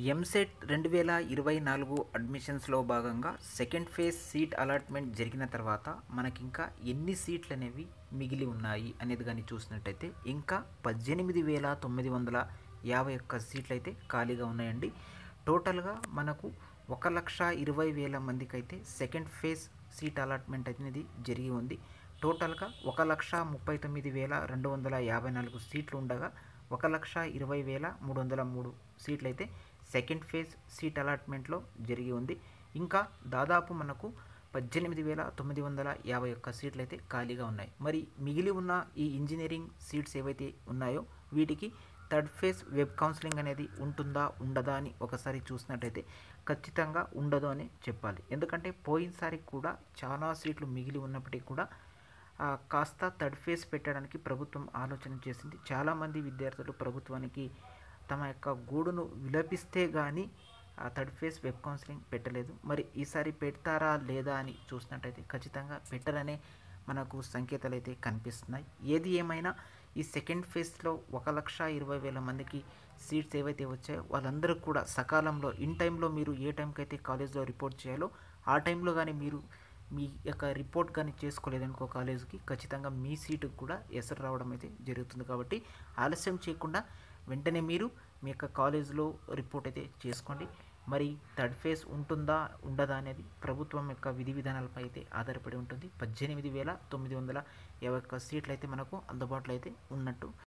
ఎంసెట్ 2024 అడ్మిషన్స్లో భాగంగా second phase seat allotment జరిగిన తర్వాత మనకింకా ఎన్ని సీట్లు అనేవి మిగిలి ఉన్నాయి అనేది కానీ చూసినట్టయితే ఇంకా 18,951 సీట్లు అయితే ఖాళీగా ఉన్నాయండి. టోటల్గా మనకు 1,20,000 మందికి అయితే సెకండ్ ఫేజ్ సీట్ అలాట్మెంట్ అనేది జరిగి ఉంది. టోటల్గా 1,39,254 సీట్లు ఉండగా 1,20,303 సీట్లు అయితే సెకండ్ ఫేజ్ సీట్ అలాట్మెంట్లో జరిగి ఉంది. ఇంకా దాదాపు మనకు 18,951 సీట్లు అయితే ఖాళీగా ఉన్నాయి. మరి మిగిలి ఉన్న ఈ ఇంజనీరింగ్ సీట్స్ ఏవైతే ఉన్నాయో వీటికి థర్డ్ ఫేజ్ వెబ్ కౌన్సిలింగ్ అనేది ఉంటుందా ఉండదా అని ఒకసారి చూసినట్టయితే ఖచ్చితంగా ఉండదు అని చెప్పాలి. ఎందుకంటే పోయినసారి కూడా చాలా సీట్లు మిగిలి ఉన్నప్పటికీ కూడా కాస్త థర్డ్ ఫేజ్ పెట్టడానికి ప్రభుత్వం ఆలోచన చేసింది. చాలామంది విద్యార్థులు ప్రభుత్వానికి తమ యొక్క గూడును విలపిస్తే కానీ ఆ థర్డ్ ఫేజ్ వెబ్ కౌన్సిలింగ్ పెట్టలేదు. మరి ఈసారి పెడతారా లేదా అని చూసినట్టయితే ఖచ్చితంగా పెట్టరనే మనకు సంకేతాలు అయితే కనిపిస్తున్నాయి. ఏది ఏమైనా ఈ సెకండ్ ఫేజ్లో 1,20,000 మందికి సీట్స్ ఏవైతే వచ్చాయో వాళ్ళందరూ కూడా సకాలంలో ఇన్ టైంలో మీరు ఏ టైంకి అయితే కాలేజ్లో రిపోర్ట్ చేయాలో ఆ టైంలో కానీ మీరు మీ యొక్క రిపోర్ట్ కానీ చేసుకోలేదనుకో కాలేజీకి ఖచ్చితంగా మీ సీటుకు కూడా ఎసరు రావడం అయితే జరుగుతుంది. కాబట్టి ఆలస్యం చేయకుండా వెంటనే మీరు మీ యొక్క కాలేజీలో రిపోర్ట్ అయితే చేసుకోండి. మరి థర్డ్ ఫేజ్ ఉంటుందా ఉండదా అనేది ప్రభుత్వం యొక్క విధి విధానాలపై అయితే ఆధారపడి ఉంటుంది. 18,951 సీట్లు అయితే మనకు అందుబాటులో అయితే ఉన్నట్టు